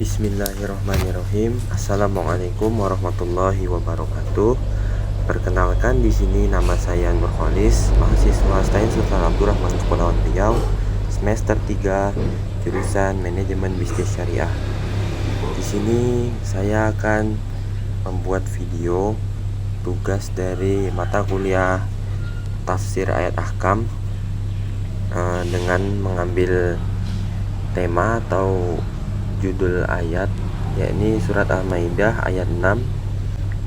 Bismillahirrahmanirrahim. Assalamualaikum warahmatullahi wabarakatuh. Perkenalkan, di sini nama saya Nur Kholis, mahasiswa Stain Sultan Abdurrahman Kepulauan Riau, semester 3, jurusan Manajemen Bisnis Syariah. Di sini saya akan membuat video tugas dari mata kuliah Tafsir Ayat Ahkam dengan mengambil tema atau judul ayat, yakni surat Al-Maidah ayat 6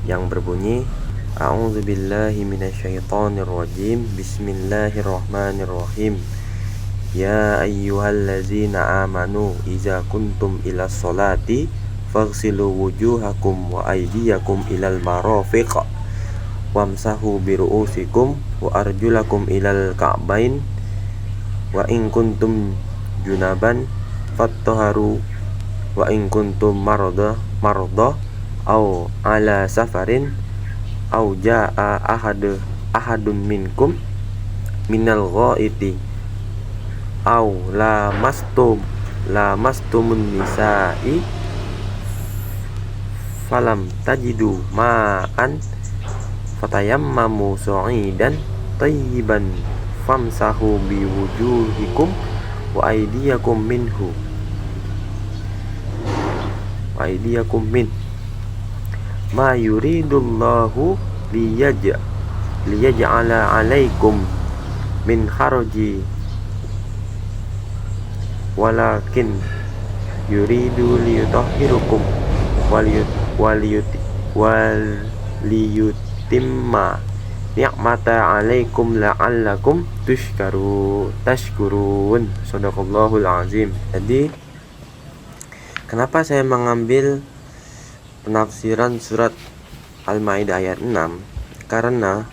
yang berbunyi A'udzubillahi minasyaitonirrajim. Bismillahirrahmanirrahim. Ya ayyuhallazina amanu iza kuntum ila sholati faghsilu wujuhakum wa aydiyakum ilal marafiq wamsahu biru'usikum wa arjulakum ilal ka'bain wa in kuntum junaban fattaharu wa in kuntum marada au ala safarin au jaa ahadun minkum minal ghaiti au lamastumun nisa'i falam tajidu ma'an fatayammamu su'idan tayyiban famsahu biwujuhikum wa aydiyakum minhu wa aydiyakum min ma yuridullahu liyaj'ala 'alaikum min haraji walakin yuridu liyutahhirukum waliyutimma ni'mata 'alaikum la'allakum tashkurun. Shadaqallahul azim. Jadi kenapa saya mengambil penafsiran surat Al-Maidah ayat 6? Karena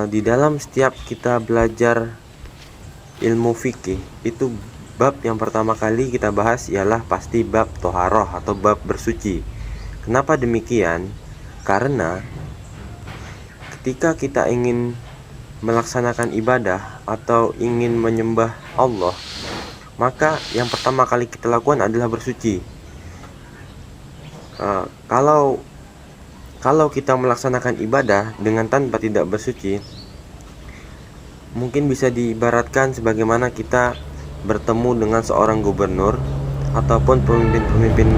di dalam setiap kita belajar ilmu fikih, itu bab yang pertama kali kita bahas ialah pasti bab toharoh atau bab bersuci. Kenapa demikian? Karena ketika kita ingin melaksanakan ibadah atau ingin menyembah Allah, maka yang pertama kali kita lakukan adalah bersuci. Kalau kita melaksanakan ibadah dengan tanpa tidak bersuci, mungkin bisa diibaratkan sebagaimana kita bertemu dengan seorang gubernur ataupun pemimpin-pemimpin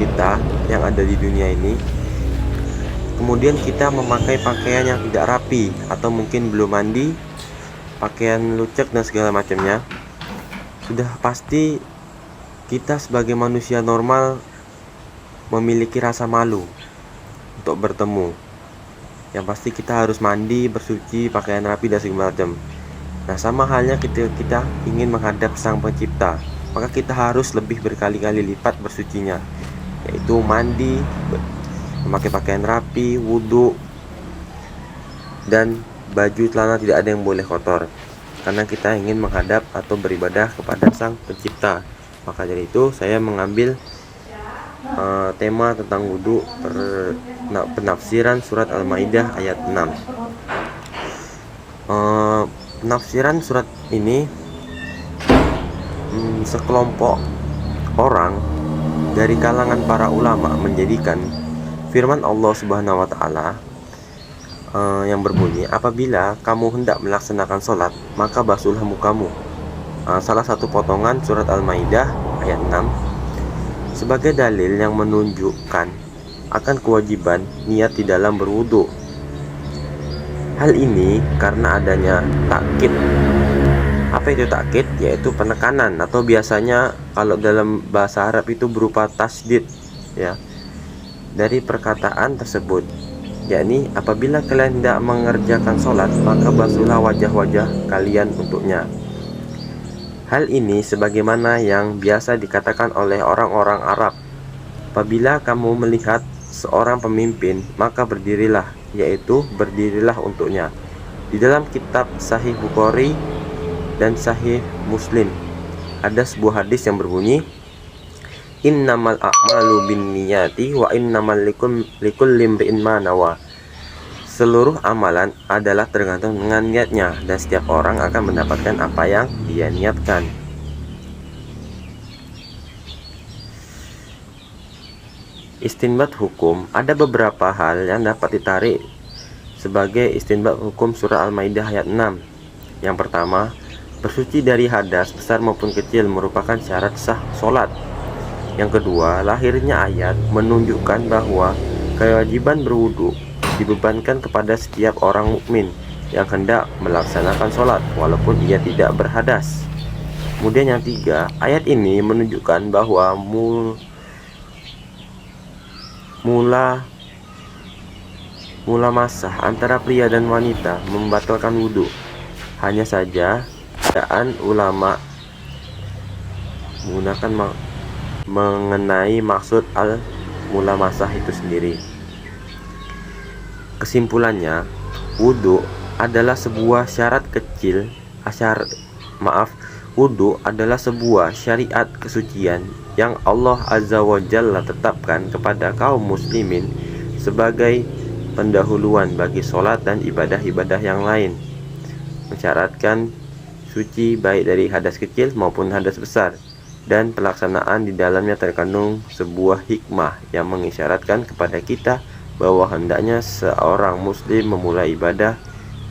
kita yang ada di dunia ini. Kemudian kita memakai pakaian yang tidak rapi atau mungkin belum mandi, pakaian lucek dan segala macamnya. Sudah pasti kita sebagai manusia normal memiliki rasa malu untuk bertemu. Yang pasti kita harus mandi, bersuci, pakaian rapi dan segala macam. Nah, sama halnya ketika kita ingin menghadap Sang Pencipta, maka kita harus lebih berkali-kali lipat bersucinya, yaitu mandi, memakai pakaian rapi, wudhu, dan baju celana tidak ada yang boleh kotor, karena kita ingin menghadap atau beribadah kepada Sang Pencipta. Maka dari itu saya mengambil tema tentang wudhu penafsiran surat Al-Maidah ayat 6. Penafsiran surat ini sekelompok orang dari kalangan para ulama menjadikan firman Allah Subhanahu wa taala yang berbunyi, apabila kamu hendak melaksanakan sholat, maka basuhlah mukamu. Salah satu potongan surat Al-Maidah ayat 6 sebagai dalil yang menunjukkan akan kewajiban niat di dalam berwudu. Hal ini karena adanya takkid. Apa itu takkid? Yaitu penekanan, atau biasanya kalau dalam bahasa Arab itu berupa tasdid, ya, dari perkataan tersebut, yakni apabila kalian tidak mengerjakan sholat, maka basuhlah wajah-wajah kalian untuknya. Hal ini sebagaimana yang biasa dikatakan oleh orang-orang Arab, apabila kamu melihat seorang pemimpin, maka berdirilah, yaitu berdirilah untuknya. Di dalam kitab Sahih Bukhari dan Sahih Muslim ada sebuah hadis yang berbunyi, innamal a'malu binniyati wa innamal likulli imri'in ma nawa. Seluruh amalan adalah tergantung dengan niatnya, dan setiap orang akan mendapatkan apa yang dia niatkan. Istinbat hukum, ada beberapa hal yang dapat ditarik sebagai istinbat hukum surah Al-Maidah ayat 6. Yang pertama, bersuci dari hadas besar maupun kecil merupakan syarat sah sholat. Yang kedua, lahirnya ayat menunjukkan bahwa kewajiban berwudu dibebankan kepada setiap orang mukmin yang hendak melaksanakan sholat walaupun ia tidak berhadas. Kemudian yang tiga, ayat ini menunjukkan bahwa mula masah antara pria dan wanita membatalkan wudhu. Hanya saja perbedaan ulama menggunakan mengenai maksud mula masah itu sendiri. Kesimpulannya, wudhu adalah sebuah wudhu adalah sebuah syariat kesucian yang Allah Azza wa Jalla tetapkan kepada kaum muslimin sebagai pendahuluan bagi sholat dan ibadah-ibadah yang lain, mensyaratkan suci baik dari hadas kecil maupun hadas besar, dan pelaksanaan di dalamnya terkandung sebuah hikmah yang mengisyaratkan kepada kita bahwa hendaknya seorang muslim memulai ibadah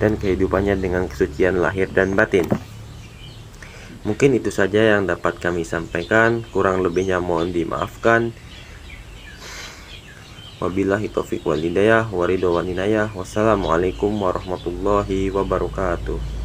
dan kehidupannya dengan kesucian lahir dan batin. Mungkin itu saja yang dapat kami sampaikan, kurang lebihnya mohon dimaafkan. Wabillahi taufiq wal hidayah wa ridho wal inayah. Wassalamualaikum warahmatullahi wabarakatuh.